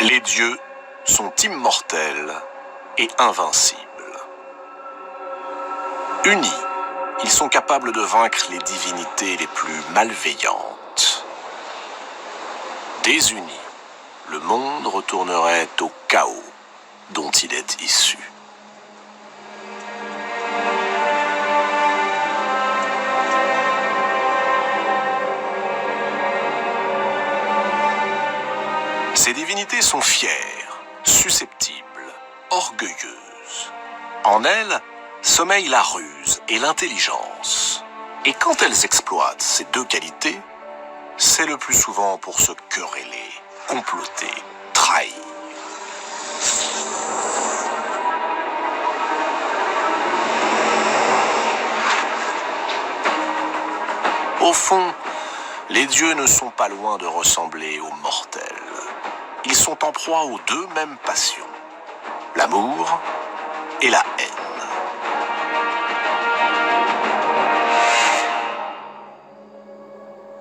Les dieux sont immortels et invincibles. Unis, ils sont capables de vaincre les divinités les plus malveillantes. Désunis, le monde retournerait au chaos dont il est issu. Ces divinités sont fières, susceptibles, orgueilleuses. En elles sommeillent la ruse et l'intelligence. Et quand elles exploitent ces deux qualités, c'est le plus souvent pour se quereller, comploter, trahir. Au fond, les dieux ne sont pas loin de ressembler aux mortels. Ils sont en proie aux deux mêmes passions, l'amour et la haine.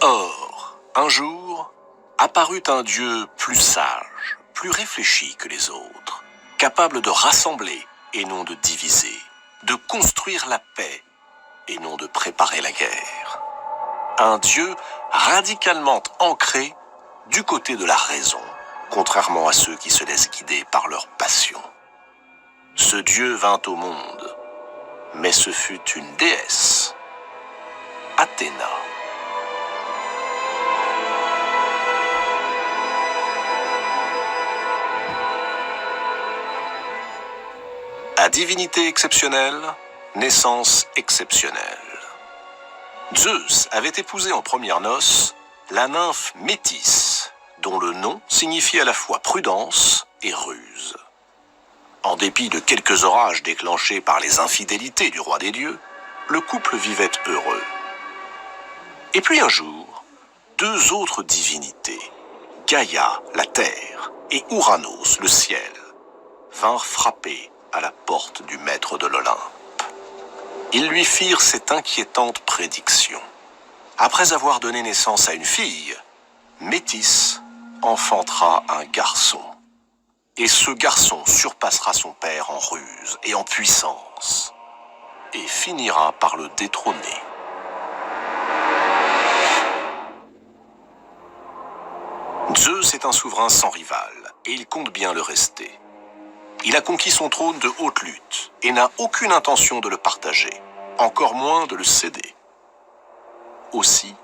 Or, un jour, apparut un Dieu plus sage, plus réfléchi que les autres, capable de rassembler et non de diviser, de construire la paix et non de préparer la guerre. Un Dieu radicalement ancré du côté de la raison, contrairement à ceux qui se laissent guider par leur passion. Ce Dieu vint au monde, mais ce fut une déesse, Athéna. À divinité exceptionnelle, naissance exceptionnelle. Zeus avait épousé en premières noces la nymphe Métis, dont le nom signifie à la fois prudence et ruse. En dépit de quelques orages déclenchés par les infidélités du roi des dieux, le couple vivait heureux. Et puis un jour, deux autres divinités, Gaïa, la terre, et Ouranos, le ciel, vinrent frapper à la porte du maître de l'Olympe. Ils lui firent cette inquiétante prédiction. Après avoir donné naissance à une fille, Métis enfantera un garçon. Et ce garçon surpassera son père en ruse et en puissance, et finira par le détrôner. Zeus est un souverain sans rival, et il compte bien le rester. Il a conquis son trône de haute lutte, et n'a aucune intention de le partager, encore moins de le céder. Aussi,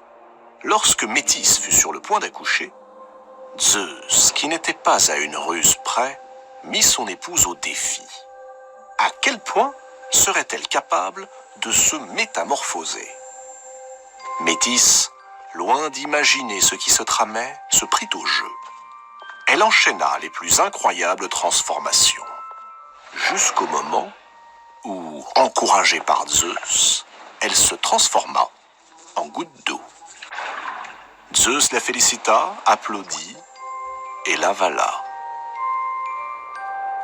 lorsque Métis fut sur le point d'accoucher, Zeus, qui n'était pas à une ruse près, mit son épouse au défi. À quel point serait-elle capable de se métamorphoser? Métis, loin d'imaginer ce qui se tramait, se prit au jeu. Elle enchaîna les plus incroyables transformations, jusqu'au moment où, encouragée par Zeus, elle se transforma en goutte d'eau. Zeus la félicita, applaudit et l'avala.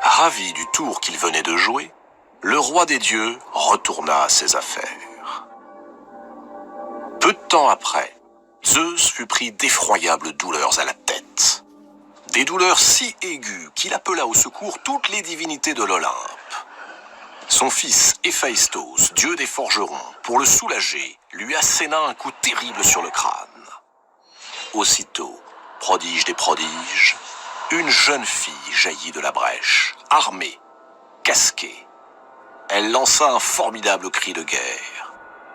Ravi du tour qu'il venait de jouer, le roi des dieux retourna à ses affaires. Peu de temps après, Zeus fut pris d'effroyables douleurs à la tête. Des douleurs si aiguës qu'il appela au secours toutes les divinités de l'Olympe. Son fils Héphaïstos, dieu des forgerons, pour le soulager, lui asséna un coup terrible sur le crâne. Aussitôt, prodige des prodiges, une jeune fille jaillit de la brèche, armée, casquée. Elle lança un formidable cri de guerre,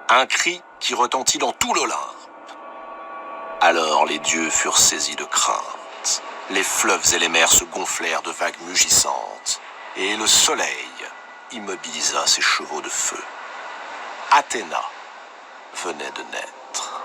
un cri qui retentit dans tout l'Olympe. Alors les dieux furent saisis de crainte, les fleuves et les mers se gonflèrent de vagues mugissantes, et le soleil immobilisa ses chevaux de feu. Athéna venait de naître.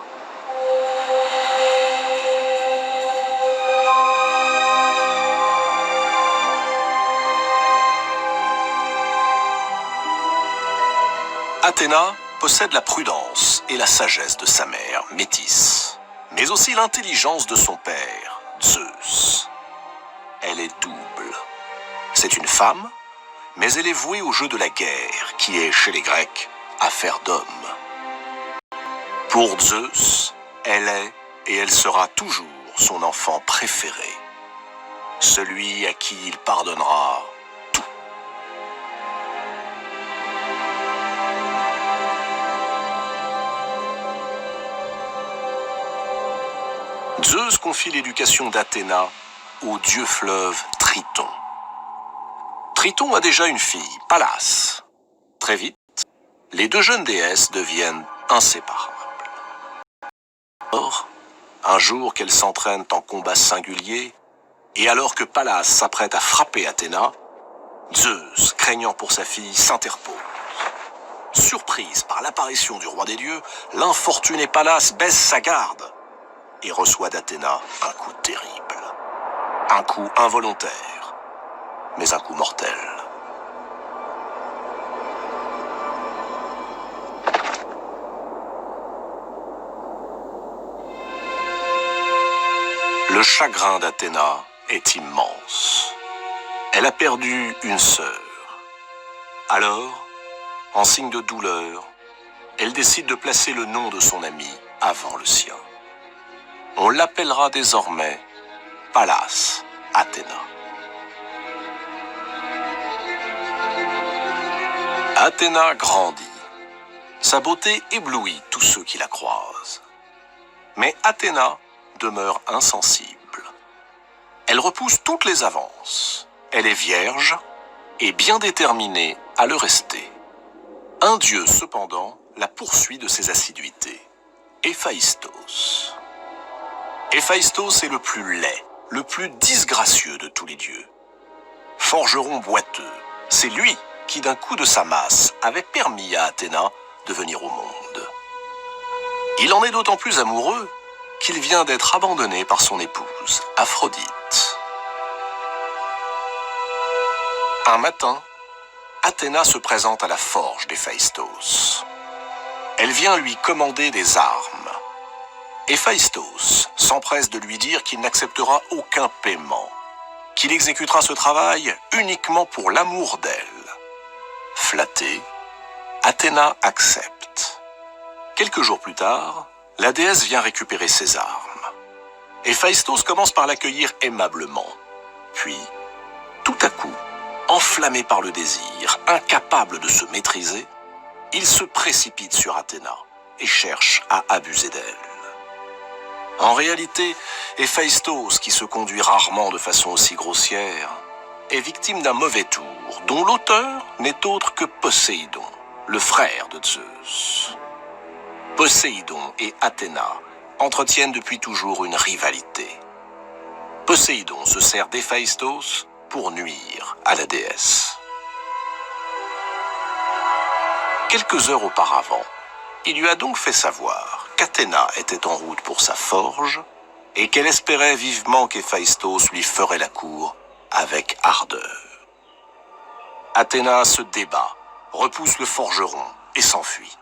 Athéna possède la prudence et la sagesse de sa mère, Métis, mais aussi l'intelligence de son père, Zeus. Elle est double. C'est une femme, mais elle est vouée au jeu de la guerre, qui est, chez les Grecs, affaire d'hommes. Pour Zeus, elle est et elle sera toujours son enfant préféré. celui à qui il pardonnera tout. Zeus confie l'éducation d'Athéna au dieu fleuve Triton. Triton a déjà une fille, Pallas. Très vite, les deux jeunes déesses deviennent inséparables. Or, un jour qu'elles s'entraînent en combat singulier, et alors que Pallas s'apprête à frapper Athéna, Zeus, craignant pour sa fille, s'interpose. Surprise par l'apparition du roi des dieux, l'infortuné Pallas baisse sa garde et reçoit d'Athéna un coup terrible. Un coup involontaire, mais un coup mortel. Le chagrin d'Athéna est immense. Elle a perdu une sœur. Alors, en signe de douleur, elle décide de placer le nom de son ami avant le sien. On l'appellera désormais Pallas Athéna. Athéna grandit. Sa beauté éblouit tous ceux qui la croisent. Mais Athéna demeure insensible. Elle repousse toutes les avances. Elle est vierge et bien déterminée à le rester. Un dieu, cependant, la poursuit de ses assiduités. Héphaïstos. Héphaïstos est le plus laid, le plus disgracieux de tous les dieux. Forgeron boiteux, c'est lui qui, d'un coup de sa masse, avait permis à Athéna de venir au monde. Il en est d'autant plus amoureux qu'il vient d'être abandonné par son épouse, Aphrodite. Un matin, Athéna se présente à la forge d'Héphaïstos. Elle vient lui commander des armes. Héphaïstos s'empresse de lui dire qu'il n'acceptera aucun paiement, qu'il exécutera ce travail uniquement pour l'amour d'elle. Flattée, Athéna accepte. Quelques jours plus tard, la déesse vient récupérer ses armes. Héphaïstos commence par l'accueillir aimablement. Puis, tout à coup, enflammé par le désir, incapable de se maîtriser, il se précipite sur Athéna et cherche à abuser d'elle. En réalité, Héphaïstos, qui se conduit rarement de façon aussi grossière, est victime d'un mauvais tour, dont l'auteur n'est autre que Poséidon, le frère de Zeus. Poséidon et Athéna entretiennent depuis toujours une rivalité. Poséidon se sert d'Héphaïstos pour nuire à la déesse. Quelques heures auparavant, il lui a donc fait savoir qu'Athéna était en route pour sa forge et qu'elle espérait vivement qu'Héphaïstos lui ferait la cour avec ardeur. Athéna se débat, repousse le forgeron et s'enfuit.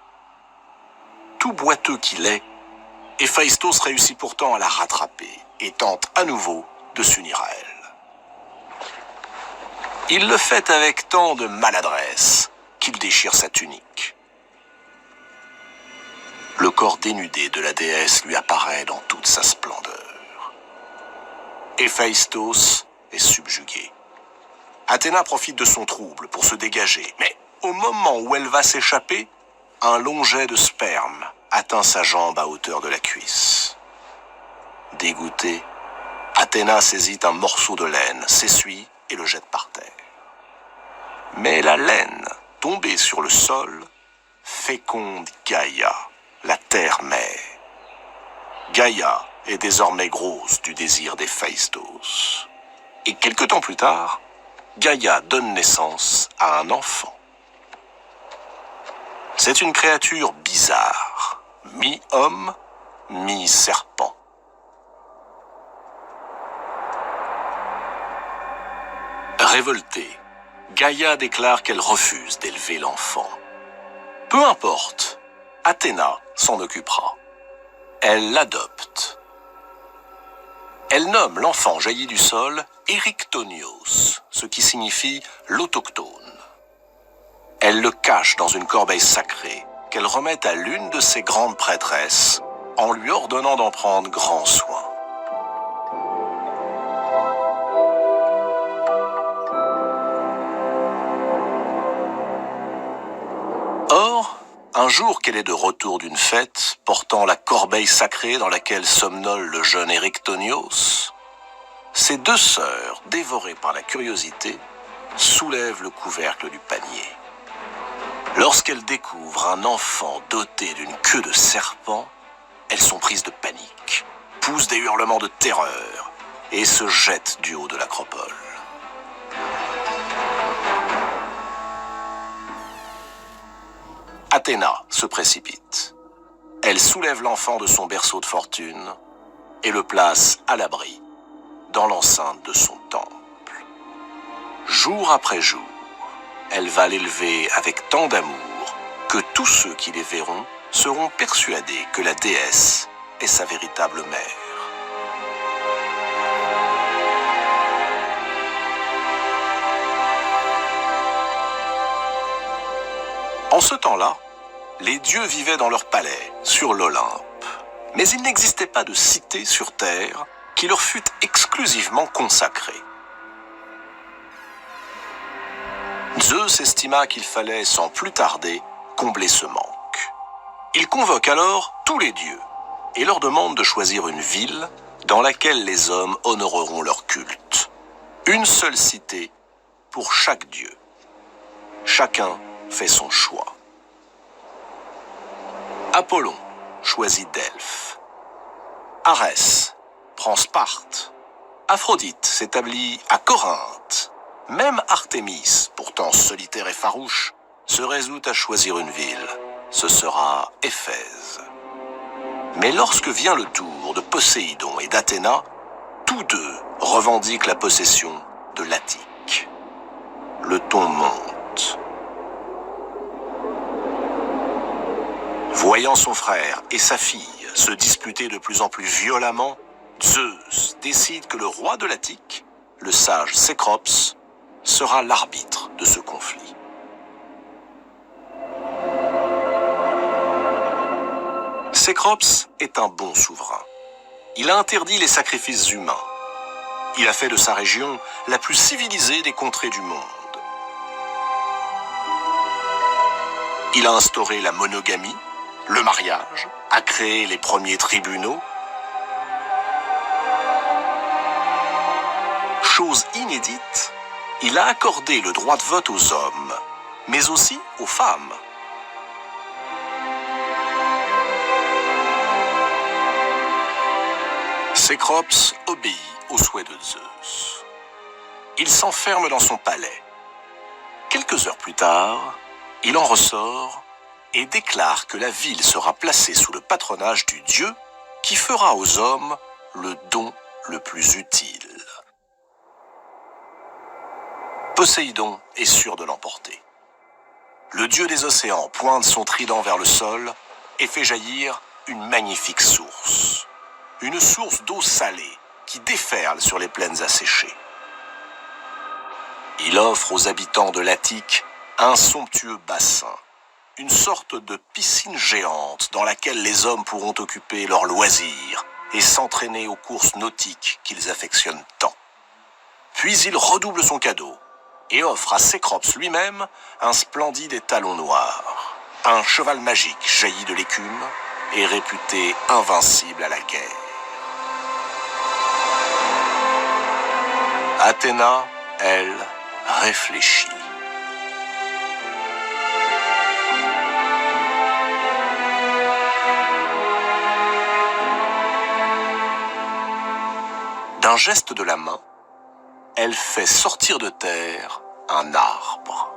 Tout boiteux qu'il est, Héphaïstos réussit pourtant à la rattraper et tente à nouveau de s'unir à elle. Il le fait avec tant de maladresse qu'il déchire sa tunique. Le corps dénudé de la déesse lui apparaît dans toute sa splendeur. Héphaïstos est subjugué. Athéna profite de son trouble pour se dégager, mais au moment où elle va s'échapper, un long jet de sperme atteint sa jambe à hauteur de la cuisse. Dégoûtée, Athéna saisit un morceau de laine, s'essuie et le jette par terre. Mais la laine, tombée sur le sol, féconde Gaïa, la terre-mère. Gaïa est désormais grosse du désir d'Héphaïstos. Et quelque temps plus tard, Gaïa donne naissance à un enfant. C'est une créature bizarre, mi-homme, mi-serpent. Révoltée, Gaïa déclare qu'elle refuse d'élever l'enfant. Peu importe, Athéna s'en occupera. Elle l'adopte. Elle nomme l'enfant jailli du sol Erichtonios, ce qui signifie l'autochtone. Elle le cache dans une corbeille sacrée qu'elle remet à l'une de ses grandes prêtresses en lui ordonnant d'en prendre grand soin. Un jour qu'elle est de retour d'une fête, portant la corbeille sacrée dans laquelle somnole le jeune Érictonios, ses deux sœurs, dévorées par la curiosité, soulèvent le couvercle du panier. Lorsqu'elles découvrent un enfant doté d'une queue de serpent, elles sont prises de panique, poussent des hurlements de terreur et se jettent du haut de l'acropole. Athéna se précipite. Elle soulève l'enfant de son berceau de fortune et le place à l'abri dans l'enceinte de son temple. Jour après jour, elle va l'élever avec tant d'amour que tous ceux qui les verront seront persuadés que la déesse est sa véritable mère. En ce temps-là, les dieux vivaient dans leur palais, sur l'Olympe. Mais il n'existait pas de cité sur terre qui leur fût exclusivement consacrée. Zeus estima qu'il fallait, sans plus tarder, combler ce manque. Il convoque alors tous les dieux et leur demande de choisir une ville dans laquelle les hommes honoreront leur culte. Une seule cité pour chaque dieu. Chacun fait son choix. Apollon choisit Delphes. Arès prend Sparte. Aphrodite s'établit à Corinthe. Même Artémis, pourtant solitaire et farouche, se résout à choisir une ville. Ce sera Éphèse. Mais lorsque vient le tour de Poséidon et d'Athéna, tous deux revendiquent la possession de l'Attique. Le ton monte. Voyant son frère et sa fille se disputer de plus en plus violemment, Zeus décide que le roi de l'Attique, le sage Cécrops, sera l'arbitre de ce conflit. Cécrops est un bon souverain. Il a interdit les sacrifices humains. Il a fait de sa région la plus civilisée des contrées du monde. Il a instauré la monogamie, le mariage, a créé les premiers tribunaux. Chose inédite, il a accordé le droit de vote aux hommes, mais aussi aux femmes. Cécrops obéit aux souhaits de Zeus. Il s'enferme dans son palais. Quelques heures plus tard, il en ressort et déclare que la ville sera placée sous le patronage du dieu qui fera aux hommes le don le plus utile. Poséidon est sûr de l'emporter. Le dieu des océans pointe son trident vers le sol et fait jaillir une magnifique source. Une source d'eau salée qui déferle sur les plaines asséchées. Il offre aux habitants de l'Attique un somptueux bassin, une sorte de piscine géante dans laquelle les hommes pourront occuper leurs loisirs et s'entraîner aux courses nautiques qu'ils affectionnent tant. Puis il redouble son cadeau et offre à Cécrops lui-même un splendide étalon noir. Un cheval magique jailli de l'écume et réputé invincible à la guerre. Athéna, elle, réfléchit. D'un geste de la main, elle fait sortir de terre un arbre.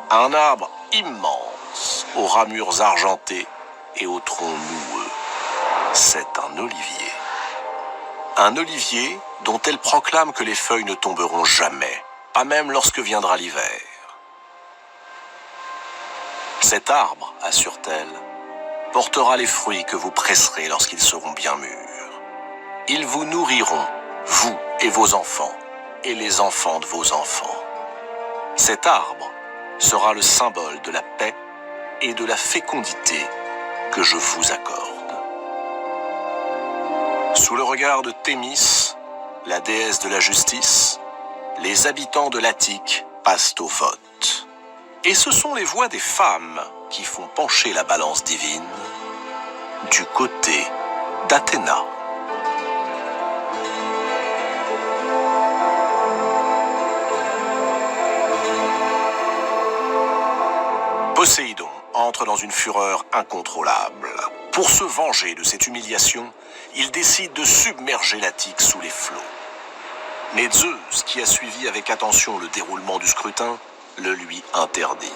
Un arbre immense, aux ramures argentées et au tronc noueux. C'est un olivier. Un olivier dont elle proclame que les feuilles ne tomberont jamais, pas même lorsque viendra l'hiver. Cet arbre, assure-t-elle, portera les fruits que vous presserez lorsqu'ils seront bien mûrs. Ils vous nourriront, vous et vos enfants, et les enfants de vos enfants. Cet arbre sera le symbole de la paix et de la fécondité que je vous accorde. Sous le regard de Thémis, la déesse de la justice, les habitants de l'Attique passent au vote. Et ce sont les voix des femmes qui font pencher la balance divine du côté d'Athéna. Poséidon entre dans une fureur incontrôlable. Pour se venger de cette humiliation, il décide de submerger l'Attique sous les flots. Mais Zeus, qui a suivi avec attention le déroulement du scrutin, le lui interdit.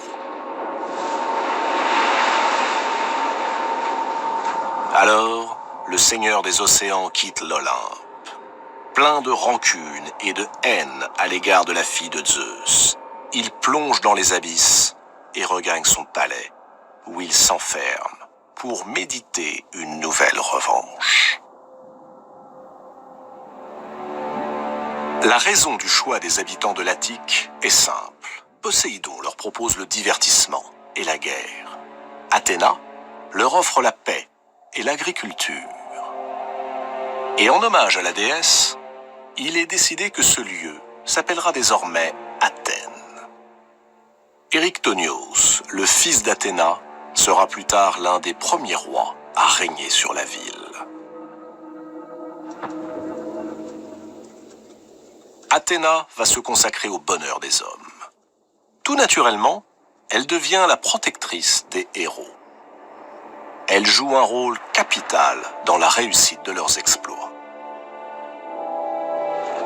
Alors, le seigneur des océans quitte l'Olympe. Plein de rancune et de haine à l'égard de la fille de Zeus, il plonge dans les abysses et regagne son palais, où il s'enferme pour méditer une nouvelle revanche. La raison du choix des habitants de l'Attique est simple. Poséidon leur propose le divertissement et la guerre. Athéna leur offre la paix et l'agriculture. Et en hommage à la déesse, il est décidé que ce lieu s'appellera désormais Athènes. Érictonios, le fils d'Athéna, sera plus tard l'un des premiers rois à régner sur la ville. Athéna va se consacrer au bonheur des hommes. Tout naturellement, elle devient la protectrice des héros. Elle joue un rôle capital dans la réussite de leurs exploits.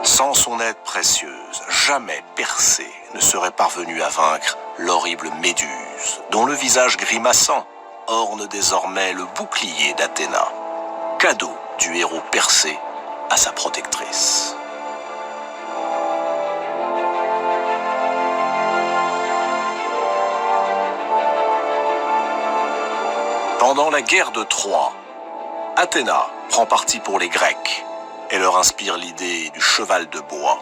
Sans son aide précieuse, jamais Persée ne serait parvenu à vaincre l'horrible Méduse, dont le visage grimaçant orne désormais le bouclier d'Athéna, cadeau du héros Persée à sa protectrice. Pendant la guerre de Troie, Athéna prend parti pour les Grecs et leur inspire l'idée du cheval de bois.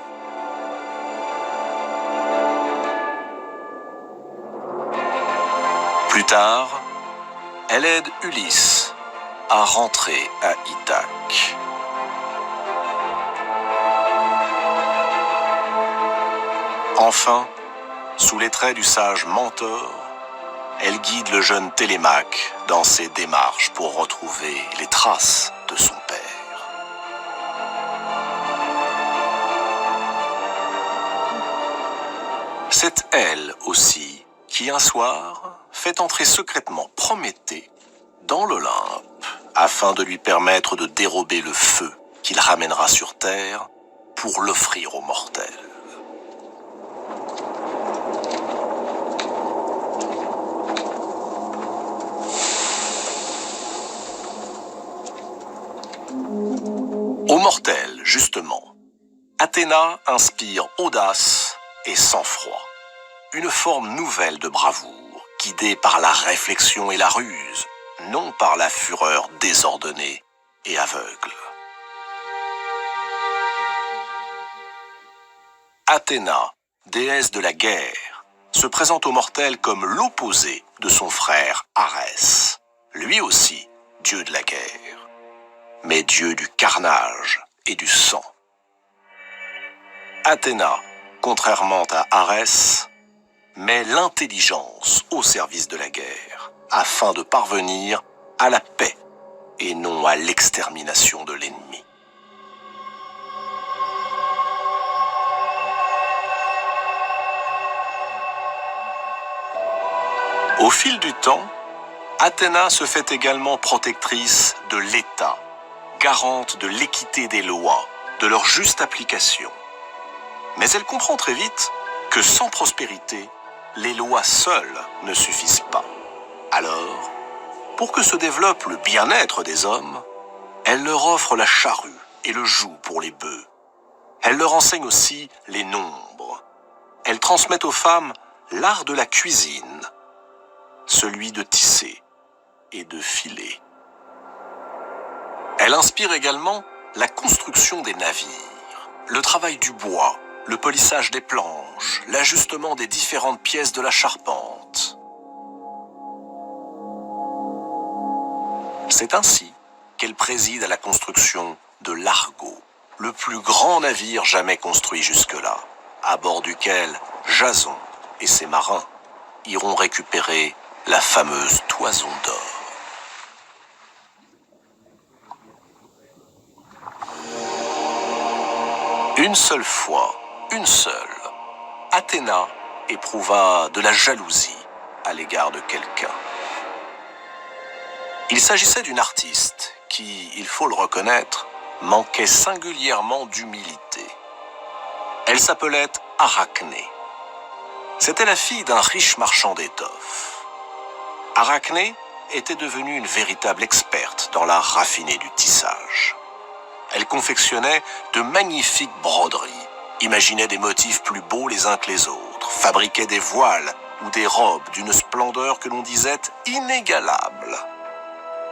Plus tard, elle aide Ulysse à rentrer à Ithaque. Enfin, sous les traits du sage Mentor, elle guide le jeune Télémaque dans ses démarches pour retrouver les traces de son père. C'est elle aussi qui, un soir, fait entrer secrètement Prométhée dans l'Olympe afin de lui permettre de dérober le feu qu'il ramènera sur Terre pour l'offrir aux mortels. Aux mortels, justement, Athéna inspire audace et sang-froid, une forme nouvelle de bravoure, guidée par la réflexion et la ruse, non par la fureur désordonnée et aveugle. Athéna, déesse de la guerre, se présente aux mortels comme l'opposé de son frère Arès, lui aussi dieu de la guerre, mais dieu du carnage et du sang. Athéna, contrairement à Arès, met l'intelligence au service de la guerre, afin de parvenir à la paix et non à l'extermination de l'ennemi. Au fil du temps, Athéna se fait également protectrice de l'État, garante de l'équité des lois, de leur juste application. Mais elle comprend très vite que sans prospérité, les lois seules ne suffisent pas. Alors, pour que se développe le bien-être des hommes, elle leur offre la charrue et le joug pour les bœufs. Elle leur enseigne aussi les nombres. Elle transmet aux femmes l'art de la cuisine, celui de tisser et de filer. Elle inspire également la construction des navires, le travail du bois, le polissage des planches, l'ajustement des différentes pièces de la charpente. C'est ainsi qu'elle préside à la construction de l'Argo, le plus grand navire jamais construit jusque-là, à bord duquel Jason et ses marins iront récupérer la fameuse toison d'or. Une seule fois, une seule, Athéna éprouva de la jalousie à l'égard de quelqu'un. Il s'agissait d'une artiste qui, il faut le reconnaître, manquait singulièrement d'humilité. Elle s'appelait Arachné. C'était la fille d'un riche marchand d'étoffes. Arachné était devenue une véritable experte dans l'art raffiné du tissage. Elle confectionnait de magnifiques broderies, imaginait des motifs plus beaux les uns que les autres, fabriquait des voiles ou des robes d'une splendeur que l'on disait inégalable,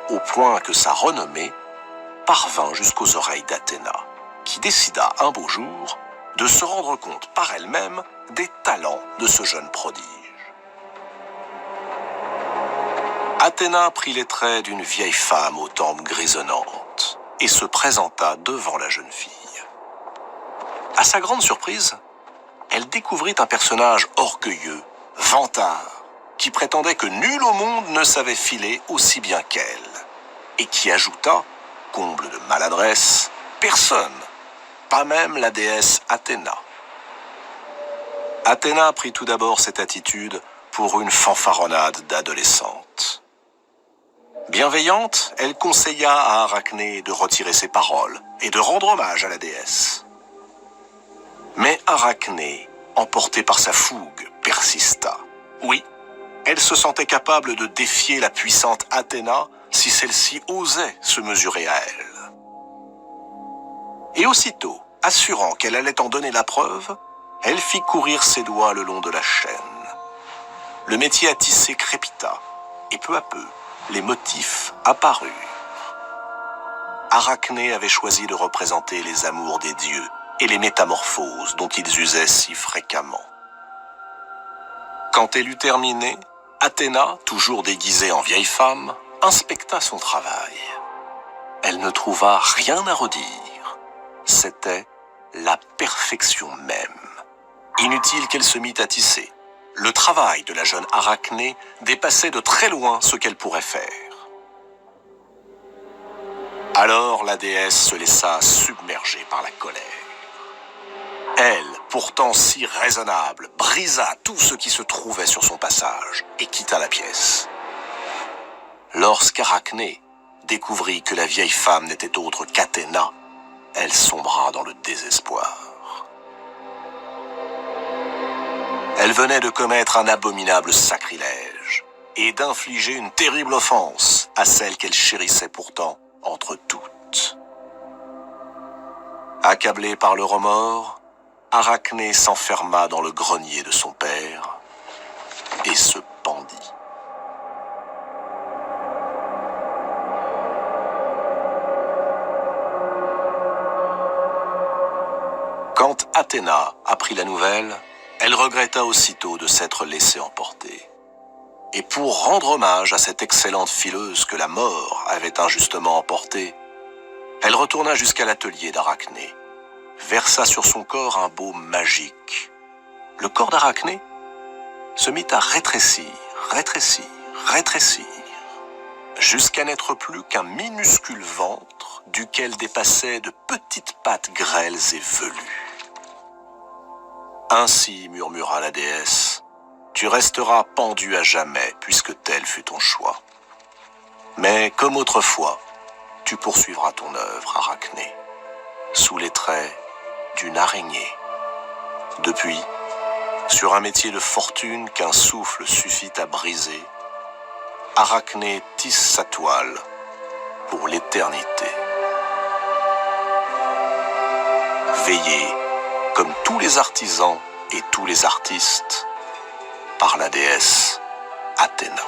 au point que sa renommée parvint jusqu'aux oreilles d'Athéna, qui décida un beau jour de se rendre compte par elle-même des talents de ce jeune prodige. Athéna prit les traits d'une vieille femme aux tempes grisonnantes et se présenta devant la jeune fille. À sa grande surprise, elle découvrit un personnage orgueilleux, vantard, qui prétendait que nul au monde ne savait filer aussi bien qu'elle, et qui ajouta, comble de maladresse, personne, pas même la déesse Athéna. Athéna prit tout d'abord cette attitude pour une fanfaronnade d'adolescente. Bienveillante, elle conseilla à Arachné de retirer ses paroles et de rendre hommage à la déesse. Mais Arachné, emportée par sa fougue, persista. Oui, elle se sentait capable de défier la puissante Athéna si celle-ci osait se mesurer à elle. Et aussitôt, assurant qu'elle allait en donner la preuve, elle fit courir ses doigts le long de la chaîne. Le métier à tisser crépita, et peu à peu, les motifs apparurent. Arachné avait choisi de représenter les amours des dieux et les métamorphoses dont ils usaient si fréquemment. Quand elle eut terminé, Athéna, toujours déguisée en vieille femme, inspecta son travail. Elle ne trouva rien à redire. C'était la perfection même. Inutile qu'elle se mît à tisser. Le travail de la jeune Arachné dépassait de très loin ce qu'elle pourrait faire. Alors la déesse se laissa submerger par la colère. Elle, pourtant si raisonnable, brisa tout ce qui se trouvait sur son passage et quitta la pièce. Lorsqu'Arachné découvrit que la vieille femme n'était autre qu'Athéna, elle sombra dans le désespoir. Elle venait de commettre un abominable sacrilège et d'infliger une terrible offense à celle qu'elle chérissait pourtant entre toutes. Accablée par le remords, Arachné s'enferma dans le grenier de son père et se pendit. Quand Athéna apprit la nouvelle, elle regretta aussitôt de s'être laissée emporter. Et pour rendre hommage à cette excellente fileuse que la mort avait injustement emportée, elle retourna jusqu'à l'atelier d'Arachné, versa sur son corps un baume magique. Le corps d'Arachné se mit à rétrécir, jusqu'à n'être plus qu'un minuscule ventre duquel dépassaient de petites pattes grêles et velues. Ainsi, murmura la déesse, tu resteras pendu à jamais, puisque tel fut ton choix. Mais comme autrefois, tu poursuivras ton œuvre, Arachné, sous les traits d'une araignée. Depuis, sur un métier de fortune qu'un souffle suffit à briser, Arachné tisse sa toile pour l'éternité. Veillez, comme tous les artisans et tous les artistes, par la déesse Athéna.